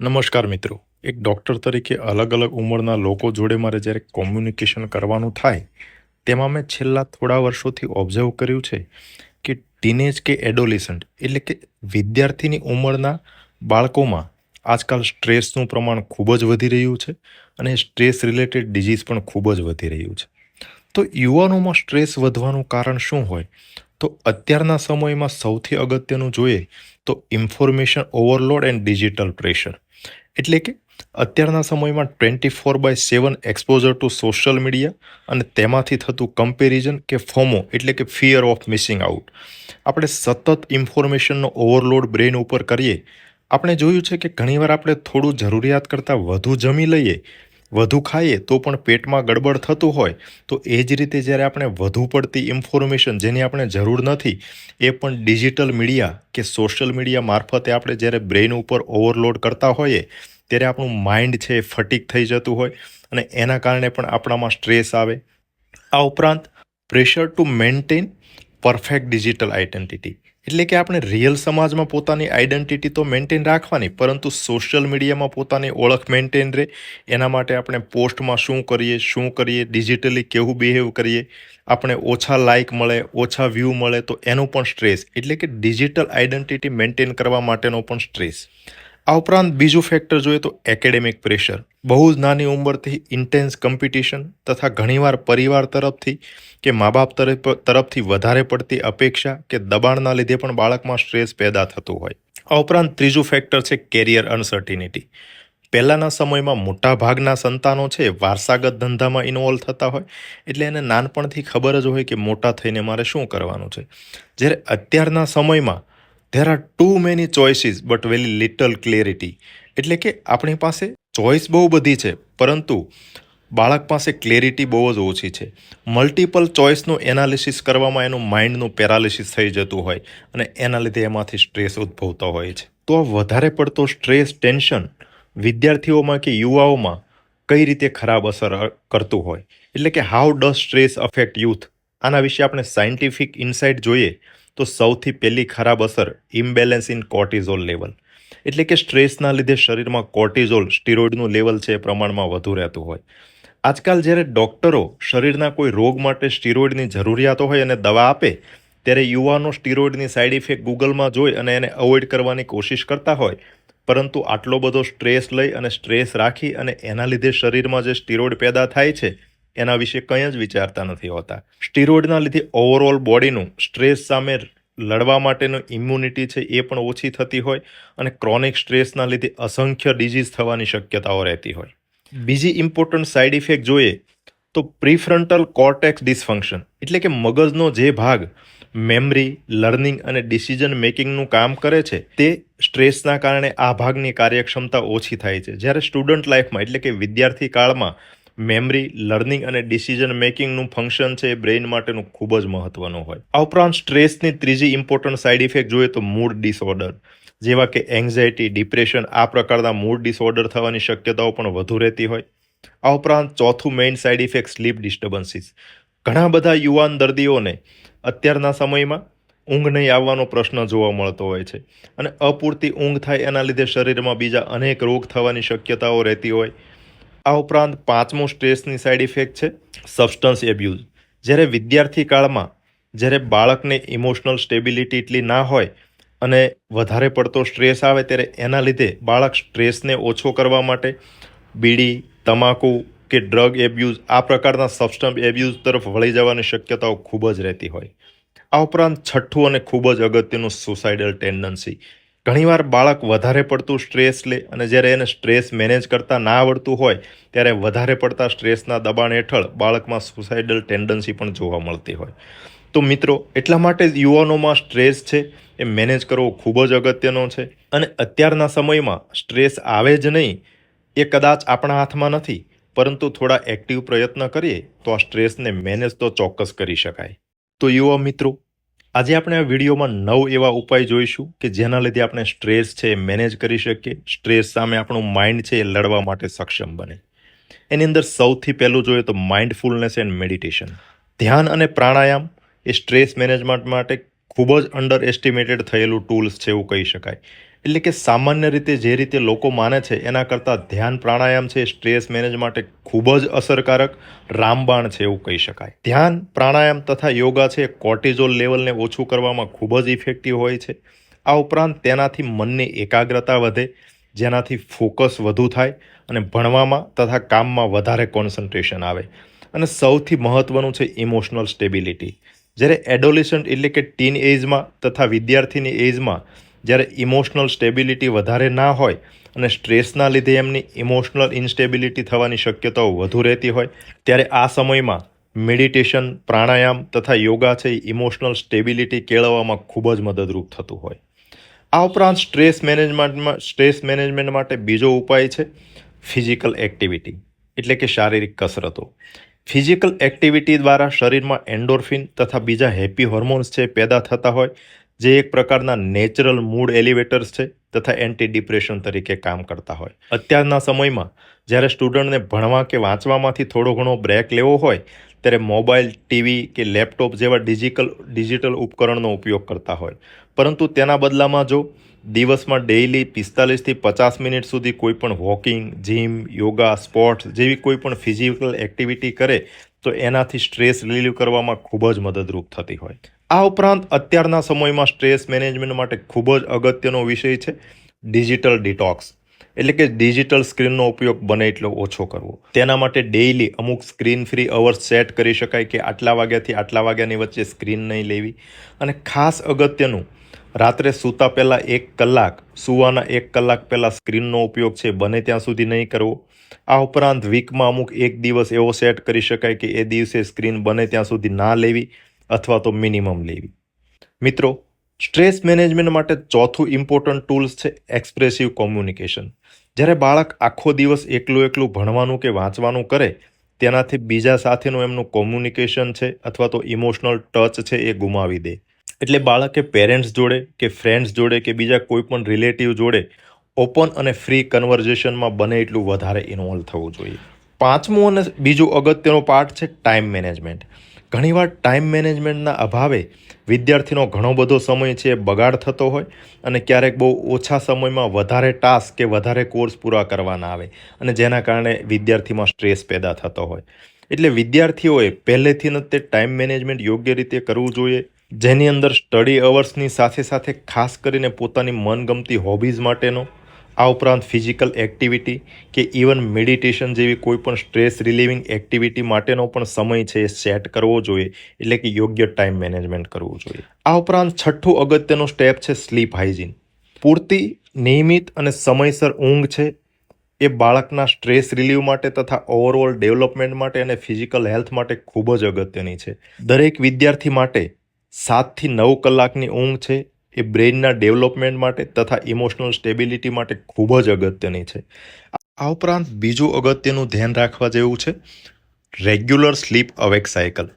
નમસ્કાર મિત્રો. એક ડૉક્ટર તરીકે અલગ અલગ ઉંમરના લોકો જોડે મારે જ્યારે કોમ્યુનિકેશન કરવાનું થાય, તેમાં મેં છેલ્લા થોડા વર્ષોથી ઓબ્ઝર્વ કર્યું છે કે ટીનેજ કે એડોલેસન્ટ એટલે કે વિદ્યાર્થીની ઉંમરના બાળકોમાં આજકાલ સ્ટ્રેસનું પ્રમાણ ખૂબ જ વધી રહ્યું છે અને સ્ટ્રેસ રિલેટેડ ડિઝીઝ પણ ખૂબ જ વધી રહ્યું છે. તો યુવાનોમાં સ્ટ્રેસ વધવાનું કારણ શું હોય? તો અત્યારના સમયમાં સૌથી અગત્યનું જોઈએ તો information overload and digital pressure. એટલે કે અત્યારના સમયમાં 24/7 એક્સપોઝર ટુ સોશિયલ મીડિયા અને તેમાંથી થતું કમ્પેરિઝન કે ફોમો એટલે કે ફિયર ઓફ મિસિંગ આઉટ. આપણે સતત ઇન્ફોર્મેશનનો ઓવરલોડ બ્રેન ઉપર કરીએ. આપણે જોયું છે કે ઘણીવાર આપણે થોડું જરૂરિયાત કરતાં વધુ જમી લઈએ, વધુ ખાઈએ તો પણ પેટમાં ગડબડ થતું હોય. તો એ જ રીતે જ્યારે આપણે વધુ પડતી ઇન્ફોર્મેશન જેની આપણે જરૂર નથી એ પણ ડિજિટલ મીડિયા કે સોશિયલ મીડિયા મારફતે આપણે જ્યારે બ્રેઇન ઉપર ઓવરલોડ કરતા હોઈએ ત્યારે આપણું માઇન્ડ છે એ ફટીક થઈ જતું હોય અને એના કારણે પણ આપણામાં સ્ટ્રેસ આવે. આ ઉપરાંત pressure to maintain perfect digital identity એટલે કે આપણે રિયલ સમાજમાં પોતાની આઇડેન્ટિટી તો મેન્ટેન રાખવાની, પરંતુ સોશિયલ મીડિયામાં પોતાની ઓળખ મેન્ટેન રહે એના માટે આપણે પોસ્ટમાં શું કરીએ, ડિજિટલી કેવું બિહેવ કરીએ, આપણે ઓછા લાઇક મળે, ઓછા વ્યૂ મળે તો એનું પણ સ્ટ્રેસ એટલે કે ડિજિટલ આઇડેન્ટિટી મેન્ટેન કરવા માટેનો પણ સ્ટ્રેસ. આ ઉપરાંત બીજું ફેક્ટર જોઈએ તો એકેડેમિક પ્રેશર. બહુ જ નાની ઉંમરથી ઇન્ટેન્સ કોમ્પિટિશન તથા ઘણીવાર પરિવાર તરફથી કે મા બાપ તરફથી વધારે પડતી અપેક્ષા કે દબાણના લીધે પણ બાળકમાં સ્ટ્રેસ પેદા થતું હોય. આ ઉપરાંત ત્રીજું ફેક્ટર છે કેરિયર અનસર્ટિનિટી. પહેલાંના સમયમાં મોટા ભાગના સંતાનો છે વારસાગત ધંધામાં ઇન્વોલ્વ થતા હોય, એટલે એને નાનપણથી ખબર જ હોય કે મોટા થઈને મારે શું કરવાનું છે. જ્યારે અત્યારના સમયમાં there are too many choices but very little clarity. એટલે કે આપણી પાસે ચોઇસ બહુ બધી છે, પરંતુ બાળક પાસે ક્લેરિટી બહુ જ ઓછી છે. મલ્ટિપલ ચોઇસનું એનાલિસિસ કરવામાં એનું માઇન્ડનું પેરાલિસિસ થઈ જતું હોય અને એના લીધે એમાંથી સ્ટ્રેસ ઉદ્ભવતો હોય છે. તો આ વધારે પડતો સ્ટ્રેસ, ટેન્શન વિદ્યાર્થીઓમાં કે યુવાઓમાં કઈ રીતે ખરાબ અસર કરતું હોય, એટલે કે how does stress affect youth, આના વિશે આપણે સાયન્ટિફિક ઇન્સાઇટ જોઈએ તો સૌથી પહેલી ખરાબ અસર ઇમ્બેલેન્સ ઇન કોર્ટિઝોલ લેવલ. એટલે કે સ્ટ્રેસના લીધે શરીરમાં કોર્ટિઝોલ સ્ટીરોઇડનું લેવલ છે એ પ્રમાણમાં વધુ રહેતું હોય. આજકાલ જ્યારે ડૉક્ટરો શરીરના કોઈ રોગ માટે સ્ટીરોઇડની જરૂરિયાતો હોય અને દવા આપે, ત્યારે યુવાનો સ્ટીરોઇડની સાઇડ ઇફેક્ટ ગૂગલમાં જોઈ અને એને અવોઇડ કરવાની કોશિશ કરતા હોય. પરંતુ આટલો બધો સ્ટ્રેસ લઈ અને સ્ટ્રેસ રાખી અને એના લીધે શરીરમાં જે સ્ટીરોઇડ પેદા થાય છે એના વિશે કંઈ જ વિચારતા નથી હોતા. સ્ટીરોઇડના લીધે ઓવરઓલ બોડીનું સ્ટ્રેસ સામે લડવા માટેનું ઇમ્યુનિટી છે એ પણ ઓછી થતી હોય અને ક્રોનિક સ્ટ્રેસના લીધે અસંખ્ય ડિઝીઝ થવાની શક્યતાઓ રહેતી હોય. બીજી ઇમ્પોર્ટન્ટ સાઇડ ઇફેક્ટ જોઈએ તો પ્રીફ્રન્ટલ કોર્ટેક્સ ડિસફંક્શન એટલે કે મગજનો જે ભાગ મેમરી, લર્નિંગ અને ડિસિઝન મેકિંગનું કામ કરે છે તે સ્ટ્રેસના કારણે આ ભાગની કાર્યક્ષમતા ઓછી થાય છે. જ્યારે સ્ટુડન્ટ લાઈફમાં એટલે કે વિદ્યાર્થી કાળમાં મેમરી, લર્નિંગ અને ડિસિઝન મેકિંગનું ફંક્શન છે એ બ્રેઇન માટેનું ખૂબ જ મહત્વનું હોય. આ ઉપરાંત સ્ટ્રેસની ત્રીજી ઇમ્પોર્ટન્ટ સાઇડ ઇફેક્ટ જોઈએ તો મૂડ ડિસઓર્ડર, જેવા કે એન્ઝાયટી, ડિપ્રેશન, આ પ્રકારના મૂડ ડિસઓર્ડર થવાની શક્યતાઓ પણ વધુ રહેતી હોય. આ ઉપરાંત ચોથું main side effect sleep disturbances. ઘણા બધા યુવાન દર્દીઓને અત્યારના સમયમાં ઊંઘ નહીં આવવાનો પ્રશ્ન જોવા મળતો હોય છે અને અપૂરતી ઊંઘ થાય એના લીધે શરીરમાં બીજા અનેક રોગ થવાની શક્યતાઓ રહેતી હોય. આ ઉપરાંત પાંચમું સ્ટ્રેસની સાઇડ ઇફેક્ટ છે સબસ્ટન્સ એબ્યુઝ. જ્યારે વિદ્યાર્થી કાળમાં જ્યારે બાળકને ઇમોશનલ સ્ટેબિલિટી એટલી ના હોય અને વધારે પડતો સ્ટ્રેસ આવે ત્યારે એના લીધે બાળક સ્ટ્રેસને ઓછો કરવા માટે બીડી, તમાકુ કે ડ્રગ એબ્યુઝ, આ પ્રકારના સબસ્ટન્સ એબ્યુઝ તરફ વળી જવાની શક્યતાઓ ખૂબ જ રહેતી હોય. આ ઉપરાંત છઠ્ઠું અને ખૂબ જ અગત્યનું સુસાઇડલ ટેન્ડન્સી. ઘણીવાર બાળક વધારે પડતું સ્ટ્રેસ લે અને જ્યારે એને સ્ટ્રેસ મેનેજ કરતાં ના આવડતું હોય ત્યારે વધારે પડતા સ્ટ્રેસના દબાણ હેઠળ બાળકમાં સુસાઇડલ ટેન્ડન્સી પણ જોવા મળતી હોય. તો મિત્રો, એટલા માટે જ યુવાનોમાં સ્ટ્રેસ છે એ મેનેજ કરવો ખૂબ જ અગત્યનો છે અને અત્યારના સમયમાં સ્ટ્રેસ આવે જ નહીં એ કદાચ આપણા હાથમાં નથી, પરંતુ થોડા એક્ટિવ પ્રયત્ન કરીએ તો આ સ્ટ્રેસને મેનેજ તો ચોક્કસ કરી શકાય. તો યુવા મિત્રો, આજે આપણે આ વિડીયોમાં 9 એવા ઉપાય જોઈશું કે જેના લીધે આપણે સ્ટ્રેસ છે એ મેનેજ કરી શકીએ, સ્ટ્રેસ સામે આપણું માઇન્ડ છે એ લડવા માટે સક્ષમ બને. એની અંદર સૌથી પહેલું જોઈએ તો માઇન્ડફુલનેસ એન્ડ મેડિટેશન. ધ્યાન અને પ્રાણાયામ એ સ્ટ્રેસ મેનેજમેન્ટ માટે ખૂબ જ અંડર એસ્ટિમેટેડ થયેલું ટૂલ્સ છે એવું કહી શકાય. એટલે કે સામાન્ય રીતે જે રીતે લોકો માને છે એના કરતાં ધ્યાન પ્રાણાયામ છે સ્ટ્રેસ મેનેજ માટે ખૂબ જ અસરકારક રામબાણ છે એવું કહી શકાય. ધ્યાન પ્રાણાયામ તથા યોગા છે કોર્ટિઝોલ લેવલને ઓછું કરવામાં ખૂબ જ ઇફેક્ટિવ હોય છે. આ ઉપરાંત તેનાથી મનની એકાગ્રતા વધે, જેનાથી ફોકસ વધુ થાય અને ભણવામાં તથા કામમાં વધારે કોન્સન્ટ્રેશન આવે. અને સૌથી મહત્વનું છે ઇમોશનલ સ્ટેબિલિટી. જ્યારે એડોલેસન્ટ એટલે કે ટીન એજમાં તથા વિદ્યાર્થીની એજમાં જ્યારે ઇમોશનલ સ્ટેબિલિટી વધારે ના હોય અને સ્ટ્રેસના લીધે એમની ઇમોશનલ ઇન્સ્ટેબિલિટી થવાની શક્યતાઓ વધુ રહેતી હોય, ત્યારે આ સમયમાં મેડિટેશન, પ્રાણાયામ તથા યોગા છે એ ઇમોશનલ સ્ટેબિલિટી કેળવવામાં ખૂબ જ મદદરૂપ થતું હોય. આ ઉપરાંત સ્ટ્રેસ મેનેજમેન્ટ માટે બીજો ઉપાય છે ફિઝિકલ એક્ટિવિટી એટલે કે શારીરિક કસરતો. ફિઝિકલ એક્ટિવિટી દ્વારા શરીરમાં એન્ડોર્ફિન તથા બીજા હેપી હોર્મોન્સ છે પેદા થતા હોય, જે એક પ્રકારના નેચરલ મૂડ એલિવેટર્સ છે તથા એન્ટી ડિપ્રેશન તરીકે કામ કરતા હોય. અત્યારના સમયમાં જ્યારે સ્ટુડન્ટને ભણવા કે વાંચવામાંથી થોડો ઘણો બ્રેક લેવો હોય, ત્યારે મોબાઈલ, ટીવી કે લેપટોપ જેવા ડિજિટલ ઉપકરણનો ઉપયોગ કરતા હોય. પરંતુ તેના બદલામાં જો દિવસમાં ડેઇલી 45થી 50 મિનિટ સુધી કોઈ પણ વોકિંગ, જીમ, યોગા, સ્પોર્ટ્સ જેવી કોઈ પણ ફિઝિકલ એક્ટિવિટી કરે તો એનાથી સ્ટ્રેસ રિલીવ કરવામાં ખૂબ જ મદદરૂપ થતી હોય. આ ઉપરાંત અત્યારના સમયમાં સ્ટ્રેસ મેનેજમેન્ટ માટે ખૂબ જ અગત્યનો વિષય છે ડિજિટલ ડિટોક્સ એટલે કે ડિજિટલ સ્ક્રીનનો ઉપયોગ બને એટલો ઓછો કરવો. તેના માટે ડેઇલી અમુક સ્ક્રીન ફ્રી અવર્સ સેટ કરી શકાય કે આટલા વાગ્યાથી આટલા વાગ્યાની વચ્ચે સ્ક્રીન નહીં લેવી. અને ખાસ અગત્યનું, રાત્રે સૂતા પહેલાં 1 કલાક, સૂવાના 1 કલાક પહેલાં સ્ક્રીનનો ઉપયોગ છે બને ત્યાં સુધી નહીં કરવો. આ ઉપરાંત વીકમાં અમુક એક દિવસ એવો સેટ કરી શકાય કે એ દિવસે સ્ક્રીન બને ત્યાં સુધી ના લેવી અથવા તો મિનિમમ લેવી. મિત્રો, સ્ટ્રેસ મેનેજમેન્ટ માટે ચોથું ઇમ્પોર્ટન્ટ ટૂલ્સ છે એક્સપ્રેસિવ કોમ્યુનિકેશન. જ્યારે બાળક આખો દિવસ એકલું ભણવાનું કે વાંચવાનું કરે, તેનાથી બીજા સાથેનું એમનું કોમ્યુનિકેશન છે અથવા તો ઇમોશનલ ટચ છે એ ગુમાવી દે. એટલે બાળકે પેરેન્ટ્સ જોડે કે ફ્રેન્ડ્સ જોડે કે બીજા કોઈ પણ રિલેટિવ જોડે ઓપન અને ફ્રી કન્વર્ઝેશનમાં બને એટલું વધારે ઇન્વોલ્વ થવું જોઈએ. પાંચમું અને બીજું અગત્યનો પાર્ટ છે ટાઈમ મેનેજમેન્ટ. ઘણીવાર ટાઈમ મેનેજમેન્ટના અભાવે વિદ્યાર્થીનો ઘણો બધો સમય છે એ બગાડ થતો હોય અને ક્યારેક બહુ ઓછા સમયમાં વધારે ટાસ્ક કે વધારે કોર્સ પૂરા કરવાના આવે અને જેના કારણે વિદ્યાર્થીમાં સ્ટ્રેસ પેદા થતો હોય. એટલે વિદ્યાર્થીઓએ પહેલેથી જ તે ટાઈમ મેનેજમેન્ટ યોગ્ય રીતે કરવું જોઈએ, જેની અંદર સ્ટડી અવર્સની સાથે સાથે ખાસ કરીને પોતાની મનગમતી હોબીઝ માટેનો, આ ઉપરાંત ફિઝિકલ એક્ટિવિટી કે ઇવન મેડિટેશન જેવી કોઈ પણ સ્ટ્રેસ રિલીવિંગ એક્ટિવિટી માટેનો પણ સમય છે એ સેટ કરવો જોઈએ, એટલે કે યોગ્ય ટાઈમ મેનેજમેન્ટ કરવું જોઈએ. આ ઉપરાંત છઠ્ઠું અગત્યનું સ્ટેપ છે સ્લીપ હાઇજીન. પૂરતી, નિયમિત અને સમયસર ઊંઘ છે એ બાળકના સ્ટ્રેસ રિલીવ માટે તથા ઓવરઓલ ડેવલપમેન્ટ માટે અને ફિઝિકલ હેલ્થ માટે ખૂબ જ અગત્યની છે. દરેક વિદ્યાર્થી માટે 7થી 9 કલાકની ઊંઘ છે એ બ્રેઇનના ડેવલપમેન્ટ માટે તથા ઇમોશનલ સ્ટેબિલિટી માટે ખૂબ જ અગત્યની છે. આ ઉપરાંત બીજું અગત્યનું ધ્યાન રાખવા જેવું છે રેગ્યુલર સ્લીપ અવેક સાયકલ.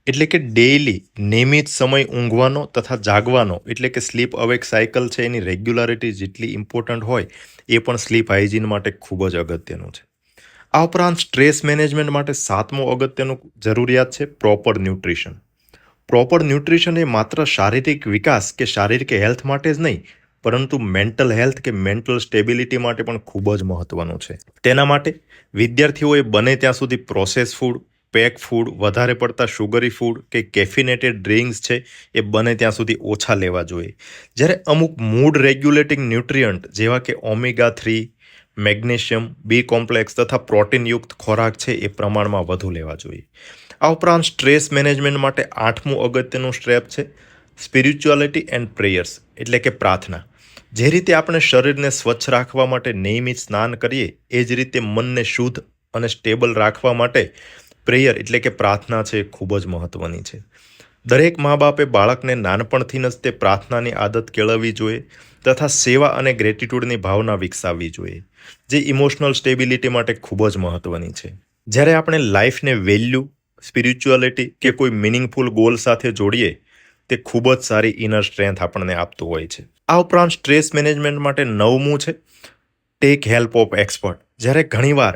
એટલે કે ડેઇલી નિયમિત સમય ઊંઘવાનો તથા જાગવાનો, એટલે કે સ્લીપ અવેક સાયકલ છે એની રેગ્યુલારિટી જેટલી ઇમ્પોર્ટન્ટ હોય એ પણ સ્લીપ હાઇજીન માટે ખૂબ જ અગત્યનું છે. આ ઉપરાંત સ્ટ્રેસ મેનેજમેન્ટ માટે 7મું અગત્યનું જરૂરિયાત છે પ્રોપર ન્યુટ્રિશન. પ્રોપર ન્યુટ્રિશન એ માત્ર શારીરિક વિકાસ કે શારીરિક હેલ્થ માટે જ નહીં, પરંતુ મેન્ટલ હેલ્થ કે મેન્ટલ સ્ટેબિલિટી માટે પણ ખૂબ જ મહત્વનું છે. તેના માટે વિદ્યાર્થીઓએ બને ત્યાં સુધી પ્રોસેસ ફૂડ, પેક ફૂડ, વધારે પડતા શુગરી ફૂડ કે કેફિનેટેડ ડ્રિંક્સ છે એ બને ત્યાં સુધી ઓછા લેવા જોઈએ. જ્યારે અમુક મૂડ રેગ્યુલેટિંગ ન્યુટ્રિયન્ટ જેવા કે ઓમેગા-3, મેગ્નેશિયમ, બી કોમ્પ્લેક્સ તથા પ્રોટીનયુક્ત ખોરાક છે એ પ્રમાણમાં વધુ લેવા જોઈએ. આ ઉપરાંત સ્ટ્રેસ મેનેજમેન્ટ માટે 8મું અગત્યનું સ્ટેપ છે સ્પિરિચ્યુઆલિટી એન્ડ પ્રેયર્સ, એટલે કે પ્રાર્થના. જે રીતે આપણે શરીરને સ્વચ્છ રાખવા માટે નિયમિત સ્નાન કરીએ, એ જ રીતે મનને શુદ્ધ અને સ્ટેબલ રાખવા માટે પ્રેયર એટલે કે પ્રાર્થના છે એ ખૂબ જ મહત્વની છે. દરેક મા બાપે બાળકને નાનપણથી જ તે પ્રાર્થનાની આદત કેળવવી જોઈએ તથા સેવા અને ગ્રેટિટ્યૂડની ભાવના વિકસાવવી જોઈએ, જે ઇમોશનલ સ્ટેબિલિટી માટે ખૂબ જ મહત્વની છે. જ્યારે આપણે લાઈફને વેલ્યુ, સ્પિરિચ્યુઆલિટી કે કોઈ મિનિંગફુલ ગોલ સાથે જોડીએ, તે ખૂબ જ સારી ઇનર સ્ટ્રેન્થ આપણને આપતું હોય છે. આ ઉપરાંત સ્ટ્રેસ મેનેજમેન્ટ માટે 9મું છે ટેક હેલ્પ ઓફ એક્સપર્ટ. જ્યારે ઘણીવાર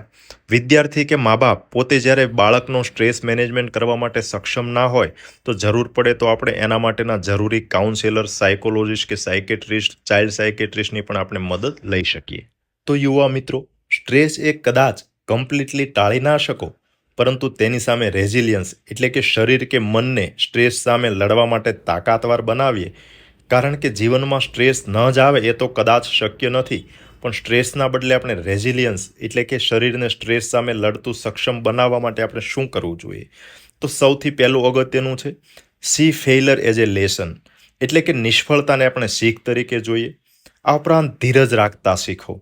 વિદ્યાર્થી કે મા બાપ પોતે જ્યારે બાળકનો સ્ટ્રેસ મેનેજમેન્ટ કરવા માટે સક્ષમ ના હોય તો જરૂર પડે તો આપણે એના માટેના જરૂરી કાઉન્સેલર, સાયકોલોજિસ્ટ કે સાયકેટ્રિસ્ટ, ચાઇલ્ડ સાયકેટ્રિસ્ટની પણ આપણે મદદ લઈ શકીએ. તો યુવા મિત્રો, સ્ટ્રેસ એ કદાચ કમ્પ્લીટલી ટાળી ના શકો, પરંતુ તેની સામે રેઝિલિયન્સ એટલે કે શરીર કે મનને સ્ટ્રેસ સામે લડવા માટે તાકાતવાર બનાવીએ. કારણ કે જીવનમાં સ્ટ્રેસ ન જ આવે એ તો કદાચ શક્ય નથી, પણ સ્ટ્રેસના બદલે આપણે રેઝિલિયન્સ એટલે કે શરીરને સ્ટ્રેસ સામે લડતું સક્ષમ બનાવવા માટે આપણે શું કરવું જોઈએ? તો સૌથી પહેલું અગત્યનું છે C failure as a lesson, એટલે કે નિષ્ફળતાને આપણે શીખ તરીકે જોઈએ. આ ઉપરાંત ધીરજ રાખતા શીખો.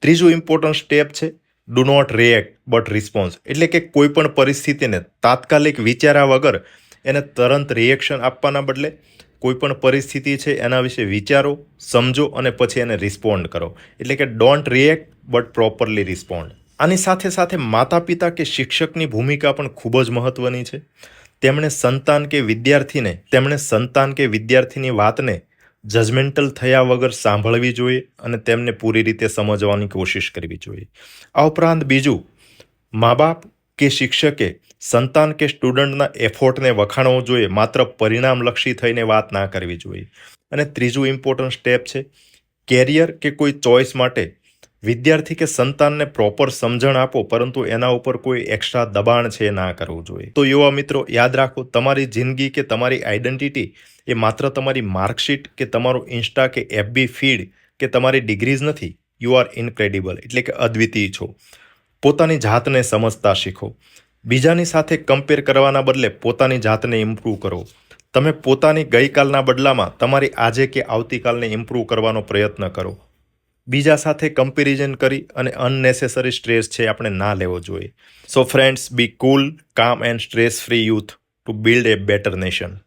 ત્રીજું ઇમ્પોર્ટન્ટ સ્ટેપ છે do not react but response, એટલે કે કોઈ પણ પરિસ્થિતિને તાત્કાલિક વિચાર્યા વગર એને તરત રિએક્શન આપવાના બદલે કોઈ પણ પરિસ્થિતિ છે એના વિશે વિચારો, સમજો અને પછી એને રિસ્પોન્ડ કરો. એટલે કે don't react but properly respond. આની સાથે સાથે માતા પિતા કે શિક્ષકની ભૂમિકા પણ ખૂબ જ મહત્વની છે. તેમણે સંતાન કે વિદ્યાર્થીની વાતને જજમેન્ટલ થયા વગર સાંભળવી જોઈએ અને તેમને પૂરી રીતે સમજવાની કોશિશ કરવી જોઈએ. આ ઉપરાંત બીજું, મા બાપ કે શિક્ષકે સંતાન કે સ્ટુડન્ટના એફોર્ટને વખાણવો જોઈએ, માત્ર પરિણામલક્ષી થઈને વાત ના કરવી જોઈએ. અને ત્રીજું ઇમ્પોર્ટન્ટ સ્ટેપ છે કેરિયર કે કોઈ ચોઇસ માટે વિદ્યાર્થી કે સંતાનને પ્રોપર સમજણ આપો, પરંતુ એના ઉપર કોઈ એક્સ્ટ્રા દબાણ છે ના કરવું જોઈએ. તો યુવા મિત્રો, યાદ રાખો, તમારી જિંદગી કે તમારી આઈડેન્ટિટી એ માત્ર તમારી માર્કશીટ કે તમારું ઇન્સ્ટા કે FB ફીડ કે તમારી ડિગ્રીઝ નથી. યુ આર ઇનક્રેડિબલ, એટલે કે અદ્વિતીય છો. પોતાની જાતને સમજતા શીખો. બીજાની સાથે કમ્પેર કરવાના બદલે પોતાની જાતને ઇમ્પ્રૂવ કરો. તમે પોતાની ગઈકાલના બદલામાં તમારી આજે કે આવતીકાલને ઇમ્પ્રૂવ કરવાનો પ્રયત્ન કરો. બીજા સાથે કમ્પેરિઝન કરી અને અનનેસેસરી સ્ટ્રેસ છે આપણે ના લેવો જોઈએ. So friends, be cool, calm and stress free youth to build a better nation.